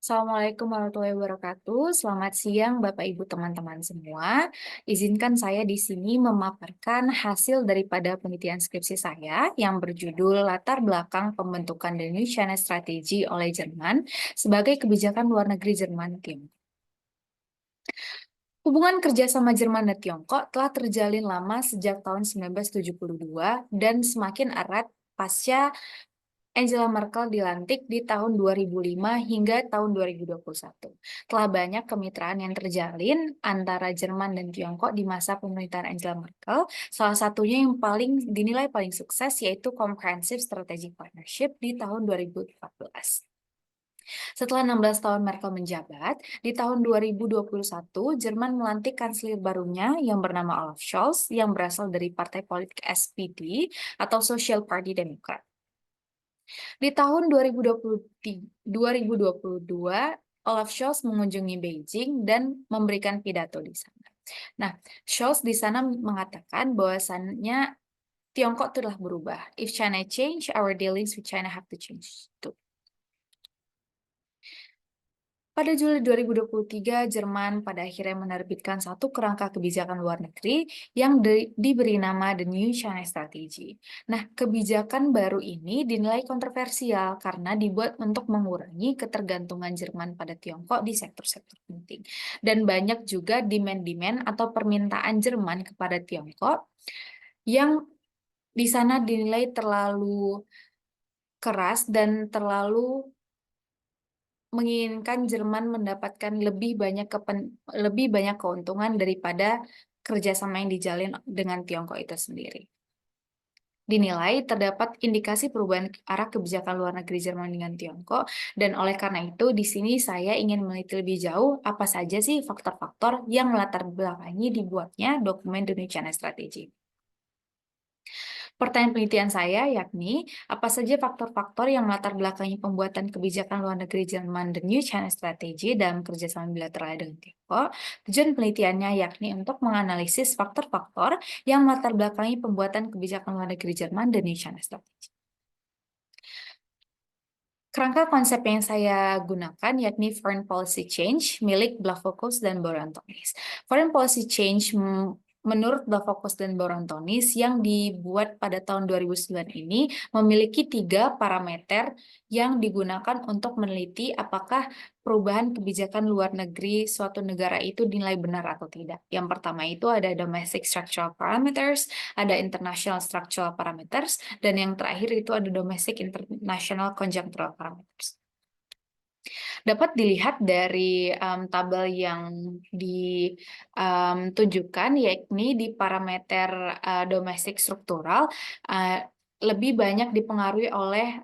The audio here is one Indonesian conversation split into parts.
Assalamualaikum warahmatullahi wabarakatuh. Selamat siang, Bapak Ibu teman-teman semua. Izinkan saya di sini memaparkan hasil daripada penelitian skripsi saya yang berjudul Latar Belakang Pembentukan The New China Strategy oleh Jerman sebagai kebijakan luar negeri Jerman Tiongkok. Hubungan kerjasama Jerman dan Tiongkok telah terjalin lama sejak tahun 1972 dan semakin erat pasca Angela Merkel dilantik di tahun 2005 hingga tahun 2021. Telah banyak kemitraan yang terjalin antara Jerman dan Tiongkok di masa pemerintahan Angela Merkel. Salah satunya yang dinilai paling sukses yaitu Comprehensive Strategic Partnership di tahun 2014. Setelah 16 tahun Merkel menjabat, di tahun 2021 Jerman melantik kanselir barunya yang bernama Olaf Scholz yang berasal dari partai politik SPD atau Social Party Demokrat. Di tahun 2022, Olaf Scholz mengunjungi Beijing dan memberikan pidato di sana. Nah, Scholz di sana mengatakan bahwasannya Tiongkok telah berubah. If China change, our dealings with China have to change too. Pada Juli 2023, Jerman pada akhirnya menerbitkan satu kerangka kebijakan luar negeri yang diberi nama The New China Strategy. Nah, kebijakan baru ini dinilai kontroversial karena dibuat untuk mengurangi ketergantungan Jerman pada Tiongkok di sektor-sektor penting. Dan banyak juga demand-demand atau permintaan Jerman kepada Tiongkok yang di sana dinilai terlalu keras dan terlalu menginginkan Jerman mendapatkan lebih banyak keuntungan daripada kerjasama yang dijalin dengan Tiongkok itu sendiri. Dinilai terdapat indikasi perubahan arah kebijakan luar negeri Jerman dengan Tiongkok, dan oleh karena itu di sini saya ingin meneliti lebih jauh apa saja sih faktor-faktor yang melatar belakangi dibuatnya dokumen The New China Strategy. Pertanyaan penelitian saya yakni, apa saja faktor-faktor yang melatar belakangi pembuatan kebijakan luar negeri Jerman The New China Strategy dalam kerjasama bilateral dengan Tiongkok? Tujuan penelitiannya yakni untuk menganalisis faktor-faktor yang melatar belakangi pembuatan kebijakan luar negeri Jerman The New China Strategy. Kerangka konsep yang saya gunakan yakni Foreign Policy Change milik Blavocus dan Baron-Tonis. Foreign Policy Change menurut Blavocus dan Baron-Tonis yang dibuat pada tahun 2009 ini memiliki 3 parameter yang digunakan untuk meneliti apakah perubahan kebijakan luar negeri suatu negara itu dinilai benar atau tidak. Yang pertama itu ada Domestic Structural Parameters, ada International Structural Parameters, dan yang terakhir itu ada Domestic International Conjunctural Parameters. Dapat dilihat dari tabel yang ditunjukkan, yakni di parameter domestik struktural lebih banyak dipengaruhi oleh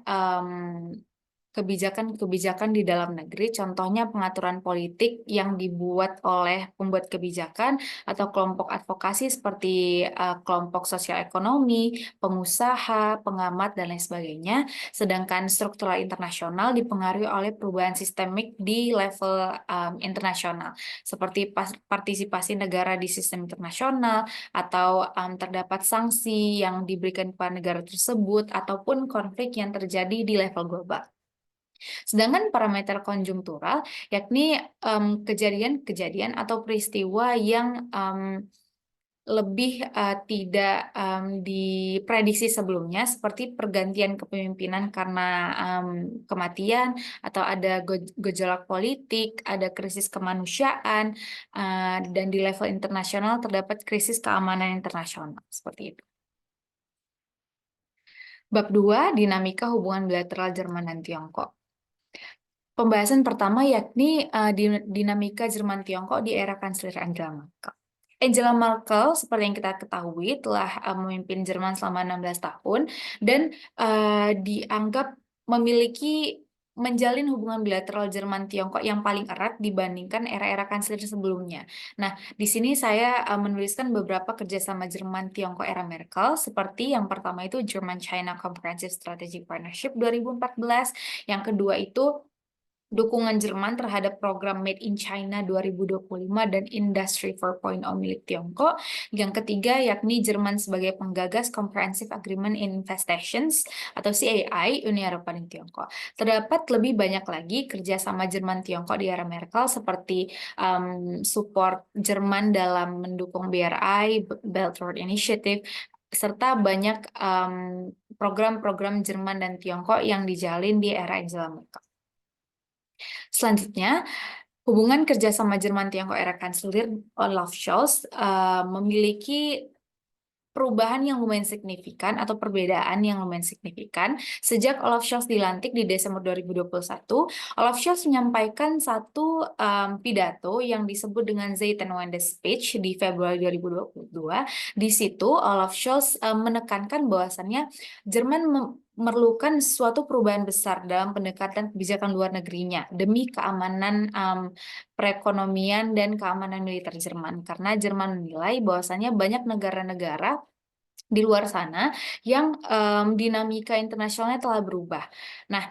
kebijakan-kebijakan di dalam negeri, contohnya pengaturan politik yang dibuat oleh pembuat kebijakan atau kelompok advokasi seperti kelompok sosial ekonomi, pengusaha, pengamat, dan lain sebagainya. Sedangkan struktural internasional dipengaruhi oleh perubahan sistemik di level internasional, seperti partisipasi negara di sistem internasional, atau terdapat sanksi yang diberikan kepada negara tersebut, ataupun konflik yang terjadi di level global. Sedangkan parameter konjungtural yakni kejadian-kejadian atau peristiwa yang lebih tidak diprediksi sebelumnya, seperti pergantian kepemimpinan karena kematian, atau ada gejolak politik, ada krisis kemanusiaan, dan di level internasional terdapat krisis keamanan internasional, seperti itu. Bab 2, dinamika hubungan bilateral Jerman dan Tiongkok. Pembahasan pertama yakni dinamika Jerman-Tiongkok di era Kanselir Angela Merkel. Angela Merkel, seperti yang kita ketahui, telah memimpin Jerman selama 16 tahun dan dianggap menjalin hubungan bilateral Jerman-Tiongkok yang paling erat dibandingkan era-era kanselir sebelumnya. Nah, di sini saya menuliskan beberapa kerjasama Jerman-Tiongkok era Merkel, seperti yang pertama itu German-China Comprehensive Strategic Partnership 2014, yang kedua itu dukungan Jerman terhadap program Made in China 2025 dan Industry 4.0 milik Tiongkok. Yang ketiga yakni Jerman sebagai penggagas Comprehensive Agreement in Investations atau CAI Uni Eropa dan Tiongkok. Terdapat lebih banyak lagi kerjasama Jerman-Tiongkok di era Merkel seperti support Jerman dalam mendukung BRI, Belt Road Initiative, serta banyak program-program Jerman dan Tiongkok yang dijalin di era Angela Merkel. Selanjutnya, hubungan kerjasama Jerman-Tiongkok era Kanselir Olaf Scholz memiliki perubahan yang lumayan signifikan atau perbedaan yang lumayan signifikan. Sejak Olaf Scholz dilantik di Desember 2021, Olaf Scholz menyampaikan satu pidato yang disebut dengan Zeitenwende Speech di Februari 2022. Di situ Olaf Scholz menekankan bahwasannya Jerman memerlukan suatu perubahan besar dalam pendekatan kebijakan luar negerinya demi keamanan perekonomian dan keamanan militer Jerman, karena Jerman menilai bahwasannya banyak negara-negara di luar sana yang dinamika internasionalnya telah berubah. Nah,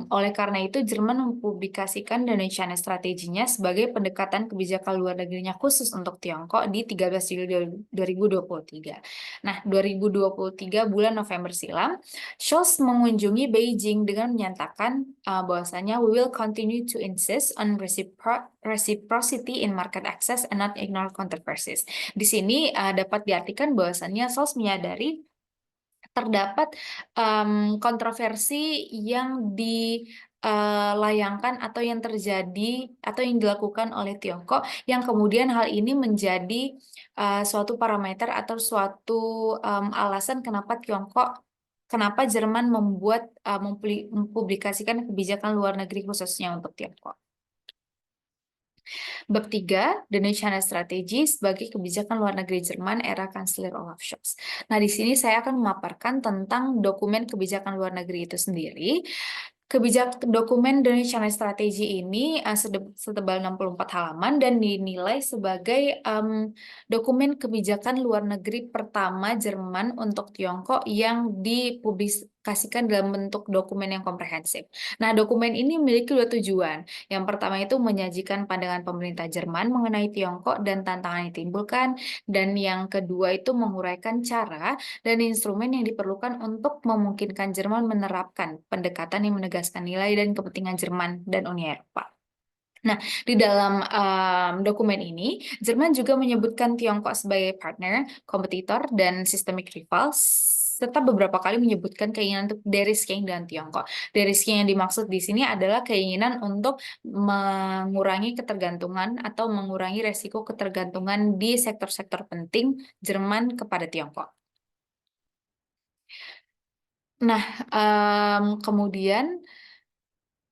oleh karena itu Jerman mempublikasikan Indonesian strateginya sebagai pendekatan kebijakan luar negerinya khusus untuk Tiongkok di 13 Juli 2023. Nah, 2023 bulan November silam, Scholz mengunjungi Beijing dengan menyatakan bahwasanya we will continue to insist on reciprocity in market access and not ignore controversies. Di sini dapat diartikan bahwasannya Scholz menyadari terdapat kontroversi yang dilayangkan atau yang terjadi atau yang dilakukan oleh Tiongkok, yang kemudian hal ini menjadi suatu parameter atau suatu alasan kenapa Jerman mempublikasikan kebijakan luar negeri khususnya untuk Tiongkok. Bab 3, The New China Strategy sebagai kebijakan luar negeri Jerman era Kanselir Olaf Scholz. Nah, di sini saya akan memaparkan tentang dokumen kebijakan luar negeri itu sendiri. Dokumen The New China Strategy ini setebal 64 halaman dan dinilai sebagai dokumen kebijakan luar negeri pertama Jerman untuk Tiongkok yang dipublikasikan dalam bentuk dokumen yang komprehensif. Nah, dokumen ini memiliki dua tujuan. Yang pertama itu menyajikan pandangan pemerintah Jerman mengenai Tiongkok dan tantangan yang ditimbulkan, dan yang kedua itu menguraikan cara dan instrumen yang diperlukan untuk memungkinkan Jerman menerapkan pendekatan yang menegaskan nilai dan kepentingan Jerman dan Uni Eropa. Nah, di dalam dokumen ini, Jerman juga menyebutkan Tiongkok sebagai partner, kompetitor, dan systemic rival, serta beberapa kali menyebutkan keinginan untuk de-risking dengan Tiongkok. De-risking yang dimaksud di sini adalah keinginan untuk mengurangi ketergantungan atau mengurangi resiko ketergantungan di sektor-sektor penting Jerman kepada Tiongkok. Nah, kemudian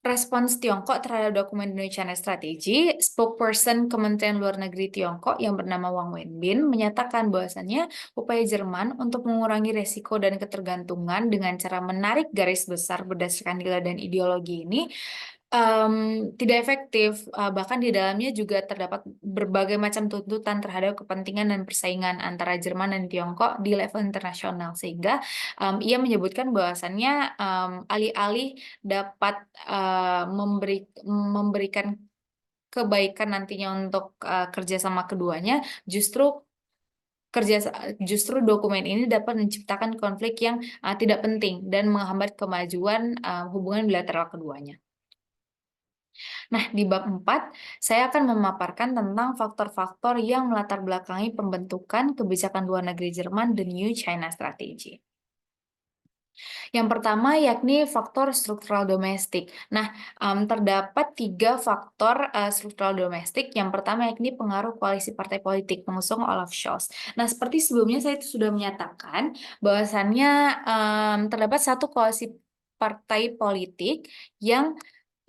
respons Tiongkok terhadap dokumen Indonesia Strategi, spokesperson Kementerian Luar Negeri Tiongkok yang bernama Wang Wenbin menyatakan bahwasannya upaya Jerman untuk mengurangi resiko dan ketergantungan dengan cara menarik garis besar berdasarkan nilai dan ideologi ini tidak efektif. Bahkan di dalamnya juga terdapat berbagai macam tuntutan terhadap kepentingan dan persaingan antara Jerman dan Tiongkok di level internasional, sehingga ia menyebutkan bahwasannya alih-alih dapat memberikan kebaikan nantinya untuk kerjasama keduanya, justru dokumen ini dapat menciptakan konflik yang tidak penting dan menghambat kemajuan hubungan bilateral keduanya. Nah, di bab 4, saya akan memaparkan tentang faktor-faktor yang melatar belakangi pembentukan kebijakan luar negeri Jerman, The New China Strategy. Yang pertama yakni faktor struktural domestik. Nah, terdapat 3 faktor struktural domestik. Yang pertama yakni pengaruh koalisi partai politik pengusung Olaf Scholz. Nah, seperti sebelumnya saya sudah menyatakan bahwasannya terdapat satu koalisi partai politik yang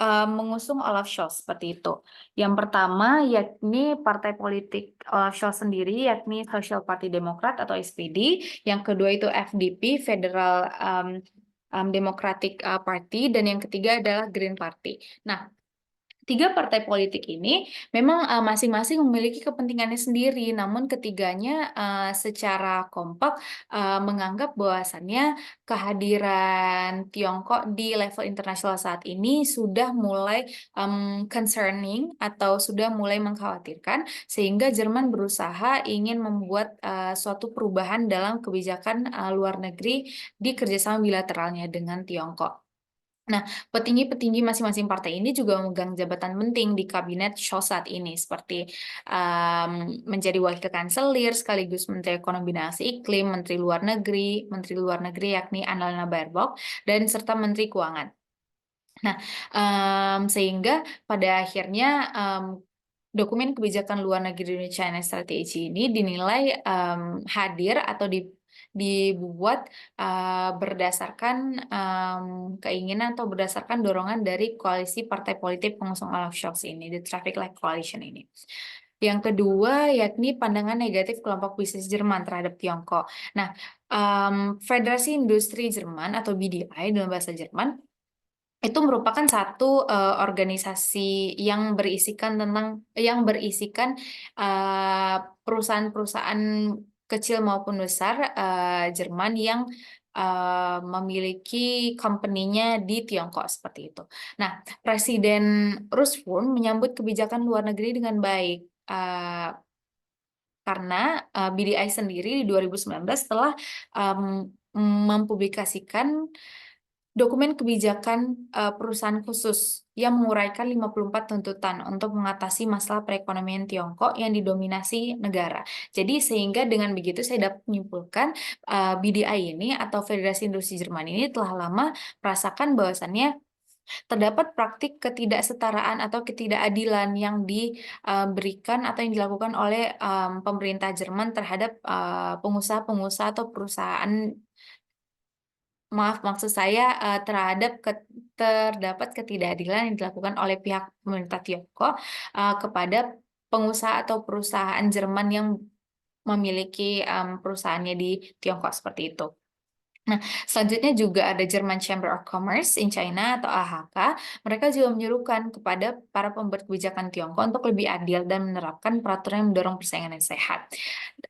mengusung Olaf Scholz seperti itu. Yang pertama yakni partai politik Olaf Scholz sendiri, yakni Social Party Demokrat atau SPD. Yang kedua itu FDP, Federal Democratic Party, dan yang ketiga adalah Green Party. Nah, Tiga partai politik ini memang masing-masing memiliki kepentingannya sendiri, namun ketiganya secara kompak menganggap bahwasannya kehadiran Tiongkok di level internasional saat ini sudah mulai concerning atau sudah mulai mengkhawatirkan, sehingga Jerman berusaha ingin membuat suatu perubahan dalam kebijakan luar negeri di kerjasama bilateralnya dengan Tiongkok. Nah, petinggi-petinggi masing-masing partai ini juga memegang jabatan penting di kabinet Scholz saat ini, seperti menjadi wakil kanselir, sekaligus Menteri Ekonomi dan Iklim, Menteri Luar Negeri yakni Annalena Baerbock, dan serta Menteri Keuangan. Nah, sehingga pada akhirnya dokumen kebijakan luar negeri Indonesia China Strategy ini dinilai hadir atau dibuat berdasarkan keinginan atau berdasarkan dorongan dari koalisi partai politik pengusung Olaf Scholz ini, the Traffic Light Coalition ini. Yang kedua, yakni pandangan negatif kelompok bisnis Jerman terhadap Tiongkok. Nah, Federasi Industri Jerman atau BDI dalam bahasa Jerman itu merupakan satu organisasi yang berisikan perusahaan-perusahaan kecil maupun besar Jerman yang memiliki company-nya di Tiongkok seperti itu. Nah, Presiden Roos pun menyambut kebijakan luar negeri dengan baik. Karena BDI sendiri di 2019 telah mempublikasikan dokumen kebijakan perusahaan khusus yang menguraikan 54 tuntutan untuk mengatasi masalah perekonomian Tiongkok yang didominasi negara. Jadi sehingga dengan begitu saya dapat menyimpulkan BDI ini atau Federasi Industri Jerman ini telah lama merasakan bahwasannya terdapat praktik ketidaksetaraan atau ketidakadilan yang diberikan atau yang dilakukan oleh pemerintah Jerman terhadap pengusaha-pengusaha atau perusahaan. Maksud saya terdapat ketidakadilan yang dilakukan oleh pihak pemerintah Tiongkok kepada pengusaha atau perusahaan Jerman yang memiliki perusahaannya di Tiongkok seperti itu. Nah, selanjutnya juga ada German Chamber of Commerce in China atau AHK. Mereka juga menyerukan kepada para pembuat kebijakan Tiongkok untuk lebih adil dan menerapkan peraturan yang mendorong persaingan yang sehat.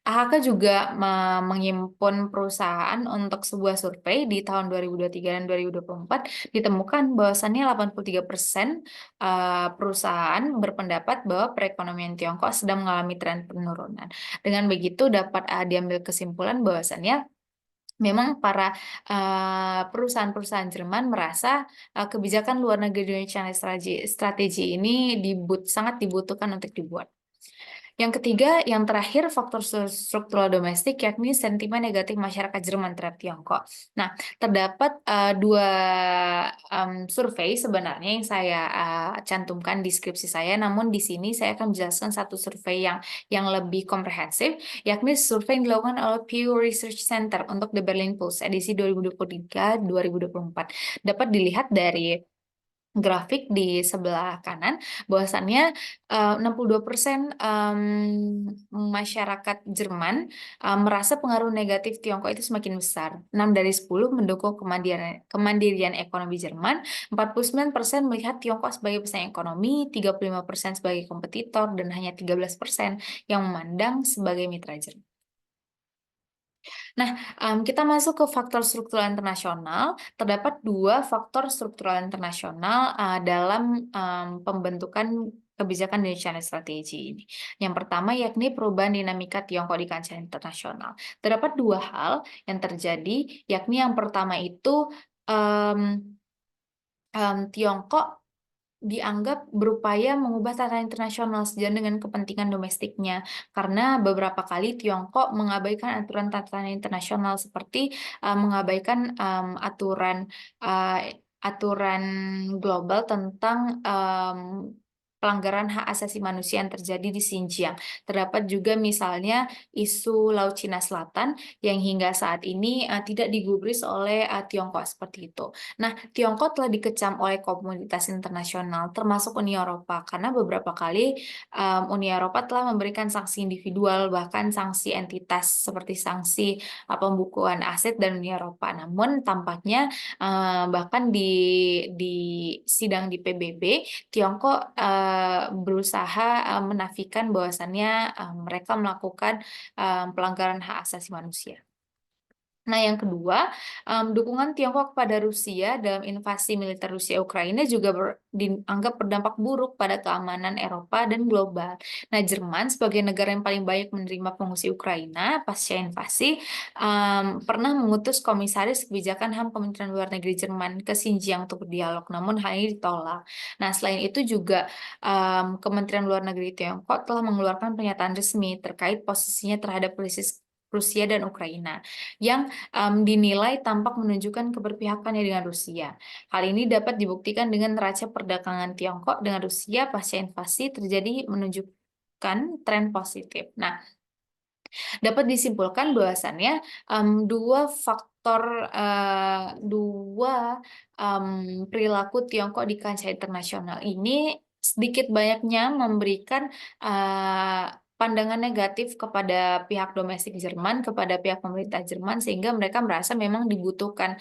AHK juga menghimpun perusahaan untuk sebuah survei di tahun 2023 dan 2024. Ditemukan bahwasannya 83% perusahaan berpendapat bahwa perekonomian Tiongkok sedang mengalami tren penurunan. Dengan begitu dapat diambil kesimpulan bahwasannya memang para perusahaan-perusahaan Jerman merasa kebijakan luar negeri Indonesia strategi ini sangat dibutuhkan untuk dibuat. Yang ketiga, yang terakhir, faktor struktural domestik, yakni sentimen negatif masyarakat Jerman terhadap Tiongkok. Nah, terdapat dua survei sebenarnya yang saya cantumkan di skripsi saya, namun di sini saya akan menjelaskan satu survei yang lebih komprehensif, yakni survei yang dilakukan oleh Pew Research Center untuk The Berlin Pulse edisi 2023-2024. Dapat dilihat dari grafik di sebelah kanan bahwasannya 62% masyarakat Jerman merasa pengaruh negatif Tiongkok itu semakin besar. 6 dari 10 mendukung kemandirian ekonomi Jerman, 49% melihat Tiongkok sebagai pesaing ekonomi, 35% sebagai kompetitor, dan hanya 13% yang memandang sebagai mitra Jerman. Nah, kita masuk ke faktor struktural internasional. Terdapat dua faktor struktural internasional dalam pembentukan kebijakan Indonesia strategi ini. Yang pertama yakni perubahan dinamika Tiongkok di kancah internasional. Terdapat dua hal yang terjadi, yakni yang pertama itu Tiongkok dianggap berupaya mengubah tatanan internasional sejalan dengan kepentingan domestiknya, karena beberapa kali Tiongkok mengabaikan aturan tatanan internasional seperti mengabaikan aturan aturan global tentang pelanggaran hak asasi manusia yang terjadi di Xinjiang. Terdapat juga misalnya isu Laut Cina Selatan yang hingga saat ini tidak digubris oleh Tiongkok seperti itu. Nah, Tiongkok telah dikecam oleh komunitas internasional termasuk Uni Eropa karena beberapa kali Uni Eropa telah memberikan sanksi individual bahkan sanksi entitas seperti sanksi pembukuan aset dan Uni Eropa. Namun tampaknya bahkan di sidang di PBB Tiongkok berusaha menafikan bahwasannya mereka melakukan pelanggaran hak asasi manusia. Nah, yang kedua, dukungan Tiongkok kepada Rusia dalam invasi militer Rusia Ukraina juga dianggap berdampak buruk pada keamanan Eropa dan global. Nah, Jerman sebagai negara yang paling banyak menerima pengungsi Ukraina pasca invasi, pernah mengutus Komisaris Kebijakan HAM Kementerian Luar Negeri Jerman ke Xinjiang untuk berdialog, namun hal ini ditolak. Nah, selain itu juga Kementerian Luar Negeri Tiongkok telah mengeluarkan pernyataan resmi terkait posisinya terhadap krisis Rusia dan Ukraina yang dinilai tampak menunjukkan keberpihakannya dengan Rusia. Hal ini dapat dibuktikan dengan neraca perdagangan Tiongkok dengan Rusia pasca invasi terjadi menunjukkan tren positif. Nah, dapat disimpulkan bahwasannya dua perilaku Tiongkok di kancah internasional ini sedikit banyaknya memberikan eh, pandangan negatif kepada pihak domestik Jerman, kepada pihak pemerintah Jerman, sehingga mereka merasa memang dibutuhkan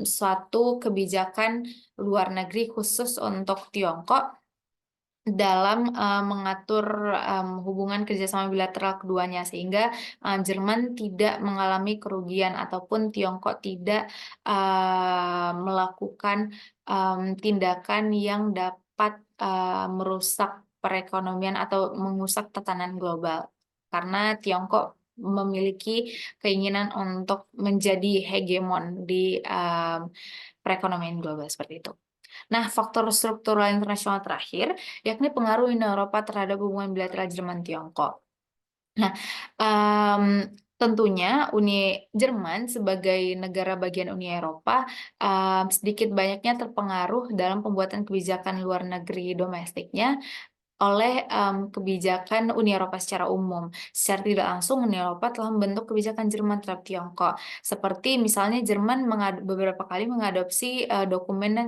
suatu kebijakan luar negeri khusus untuk Tiongkok dalam mengatur hubungan kerjasama bilateral keduanya sehingga Jerman tidak mengalami kerugian ataupun Tiongkok tidak melakukan tindakan yang dapat merusak perekonomian atau mengusak tatanan global karena Tiongkok memiliki keinginan untuk menjadi hegemon di perekonomian global seperti itu. Nah, faktor struktural internasional terakhir, yakni pengaruh Uni Eropa terhadap hubungan bilateral Jerman-Tiongkok. Nah, tentunya Uni Jerman sebagai negara bagian Uni Eropa sedikit banyaknya terpengaruh dalam pembuatan kebijakan luar negeri domestiknya oleh kebijakan Uni Eropa secara umum. Secara tidak langsung, Uni Eropa telah membentuk kebijakan Jerman terhadap Tiongkok. Seperti misalnya Jerman beberapa kali mengadopsi dokumen dan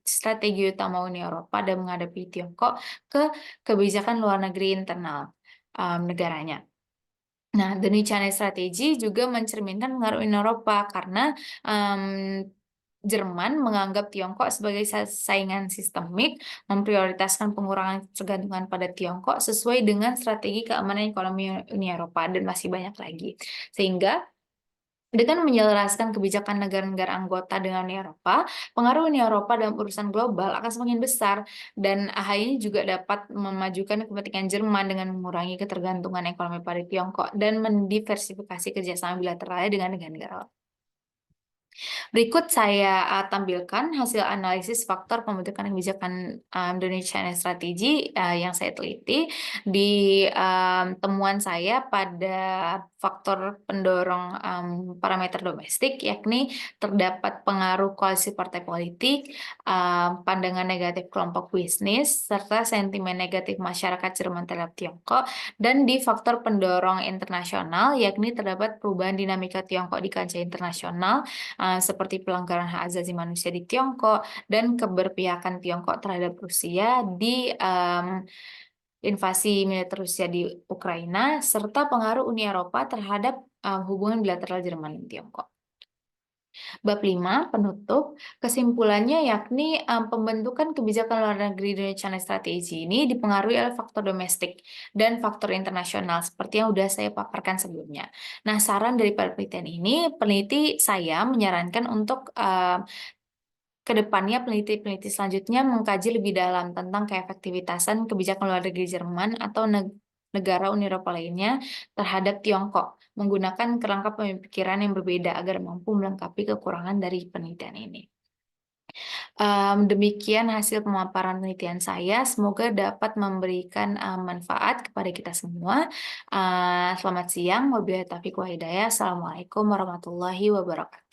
strategi utama Uni Eropa dan menghadapi Tiongkok ke kebijakan luar negeri internal negaranya. Nah, The New China Strategy juga mencerminkan pengaruh Uni Eropa karena Jerman menganggap Tiongkok sebagai saingan sistemik, memprioritaskan pengurangan ketergantungan pada Tiongkok sesuai dengan strategi keamanan ekonomi Uni Eropa, dan masih banyak lagi. Sehingga dengan menyelaraskan kebijakan negara-negara anggota dengan Uni Eropa, pengaruh Uni Eropa dalam urusan global akan semakin besar, dan hal ini juga dapat memajukan kepentingan Jerman dengan mengurangi ketergantungan ekonomi pada Tiongkok dan mendiversifikasi kerjasama bilateralnya dengan negara-negara lain. Berikut saya tampilkan hasil analisis faktor pembentukan kebijakan Indonesia Strategi yang saya teliti di temuan saya pada faktor pendorong parameter domestik, yakni terdapat pengaruh koalisi partai politik, pandangan negatif kelompok bisnis, serta sentimen negatif masyarakat Jerman terhadap Tiongkok, dan di faktor pendorong internasional, yakni terdapat perubahan dinamika Tiongkok di kancah internasional, seperti pelanggaran hak asasi manusia di Tiongkok dan keberpihakan Tiongkok terhadap Rusia di invasi militer Rusia di Ukraina, serta pengaruh Uni Eropa terhadap hubungan bilateral Jerman dan Tiongkok. Bab 5, penutup, kesimpulannya yakni pembentukan kebijakan luar negeri Indonesia Strategi ini dipengaruhi oleh faktor domestik dan faktor internasional seperti yang sudah saya paparkan sebelumnya. Nah, saran dari penelitian ini, peneliti saya menyarankan untuk kedepannya peneliti-peneliti selanjutnya mengkaji lebih dalam tentang keefektivitasan kebijakan luar negeri Jerman atau negara Uni Eropa lainnya terhadap Tiongkok, menggunakan kerangka pemikiran yang berbeda agar mampu melengkapi kekurangan dari penelitian ini. Demikian hasil pemaparan penelitian saya. Semoga dapat memberikan manfaat kepada kita semua. Selamat siang. Wabillahi taufiq wa hidayah. Assalamualaikum warahmatullahi wabarakatuh.